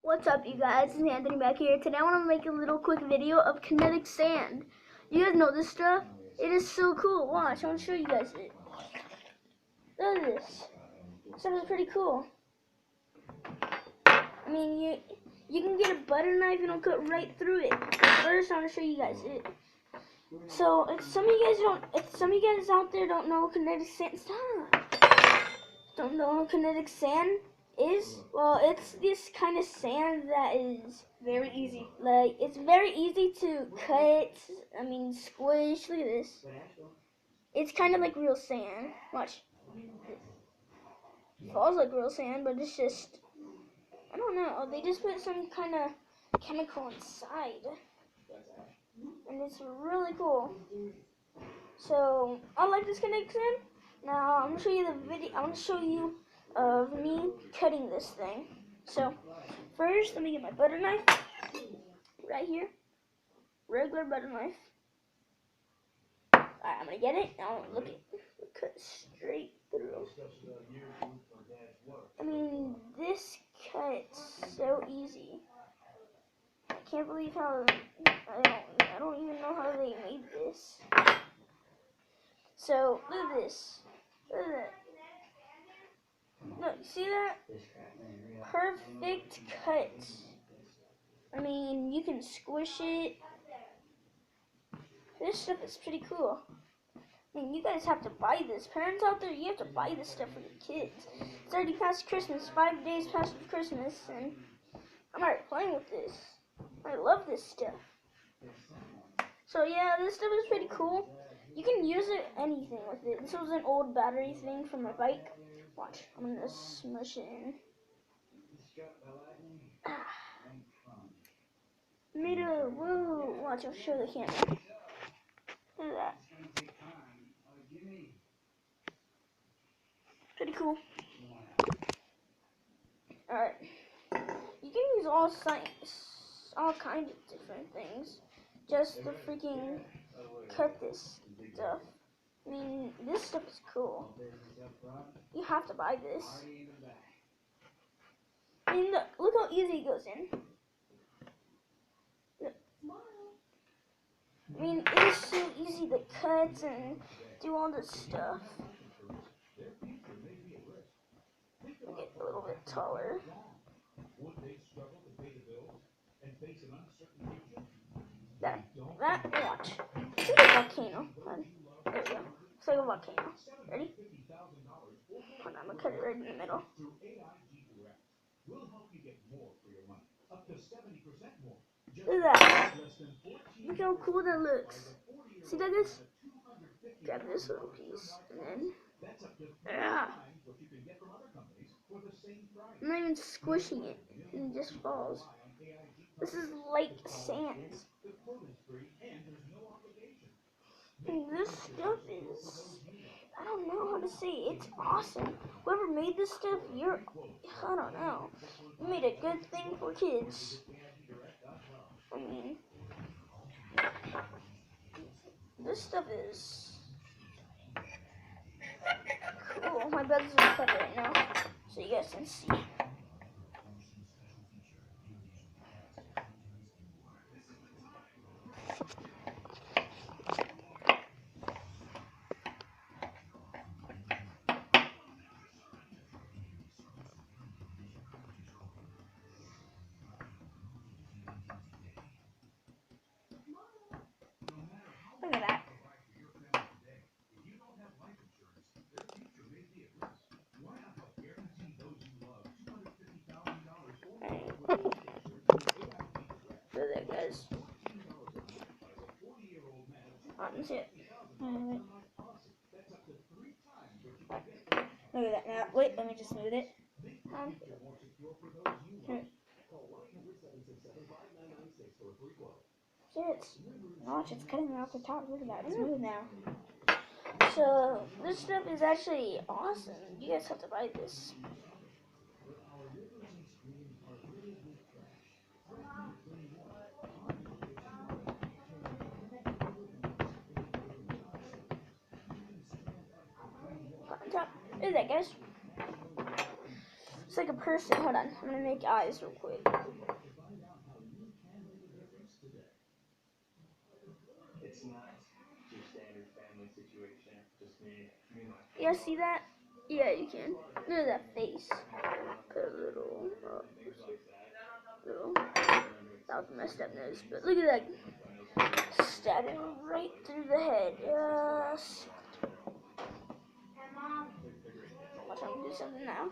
What's up, you guys? It's Anthony back here. Today I want to make a little quick video of kinetic sand. You guys know this stuff? It is so cool. Watch, I want to show you guys it. Look at this. This stuff is pretty cool. I mean, you can get a butter knife and it'll cut right through it. But first, I want to show you guys it. So, if some of you guys out there don't know kinetic sand, don't know what kinetic sand is, well, it's this kind of sand that is very easy. Like, it's very easy to cut, squish. Look at this. It's kind of like real sand. Watch. It falls like real sand, but it's just, I don't know. They just put some kind of chemical inside. And it's really cool. So, I like this kinetic sand. Now, I'm going to show you the video. I want to show you of me cutting this thing. So, first, let me get my butter knife. Right here. Regular butter knife. Alright, I'm going to get it. Now, look at it. Cut straight through. I mean, this cuts so easy. I can't believe how, I don't even know how they made this. So, look at this. Look at that. Look, see that? Perfect cut. I mean, you can squish it. This stuff is pretty cool. I mean, you guys have to buy this. Parents out there, you have to buy this stuff for your kids. It's already past Christmas, 5 days past Christmas, and I'm already playing with this. I love this stuff. So yeah, this stuff is pretty cool. You can use it anything with it. This was an old battery thing from my bike. Watch, I'm gonna smush it in. Made a woo. Watch, I'll show the camera. Look at that. Pretty cool. Alright. You can use all kinds of different things just to freaking cut this stuff. I mean, this stuff is cool. You have to buy this. I mean, look how easy it goes in. Look. I mean, it is so easy to cut and do all this stuff. Make it a little bit taller. That, watch. It's like a volcano. There we go. It's like a volcano. Ready? Hold on, I'm gonna cut it right in the middle. Look at that. Look how cool that looks. See that, guys? Grab this little piece, and then, I'm not even squishing it, and it just falls. This is like sand. And this stuff is, I don't know how to say it. It's awesome. Whoever made this stuff, I don't know. You made a good thing for kids. I mean, this stuff is cool. My brother's gonna cut it right now, so you guys can see. Look at that. Look at that, guys. Let me see it. Look at that. Now, wait, let me just smooth it. Here. Watch, it's cutting out the top. Look at that. It's smooth now. So, this stuff is actually awesome. You guys have to buy this. On top. Look at that, guys. It's like a person. Hold on. I'm going to make eyes real quick. Yeah, see that? Yeah, you can. Look at that face. Put a little, that was a messed up nose, but look at that. Stabbing right through the head. Yes. Watch, I'm gonna do something now.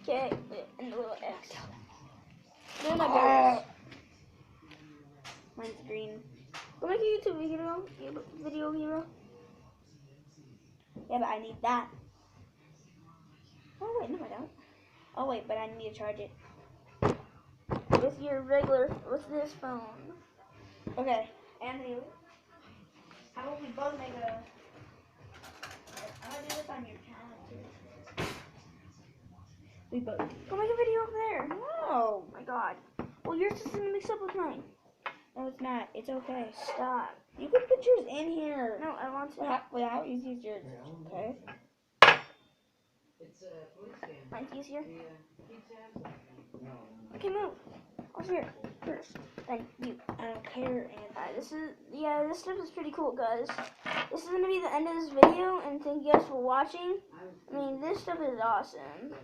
Okay, and the little X. Look at my burgers. Mine's green. Go make a YouTube video hero. Yeah, but I need that. Oh wait, no I don't. Oh wait, but I need to charge it. With your regular, with this phone. Okay, Anthony, how about we both make a, I'm gonna do this on your channel too. We both. Go make a video over there. No. Oh my god. Well, yours is gonna mix up with mine. No, it's not. It's okay. Stop. You can put yours in here. No, I want to. Wait, how easy is yours? Okay. Mine's easier. Okay, move. Over here first. Then you. I don't care. And this stuff is pretty cool, guys. This is gonna be the end of this video, and thank you guys for watching. I mean, this stuff is awesome.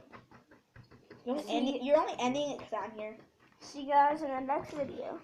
You're only ending it because I'm here. See you guys in the next video.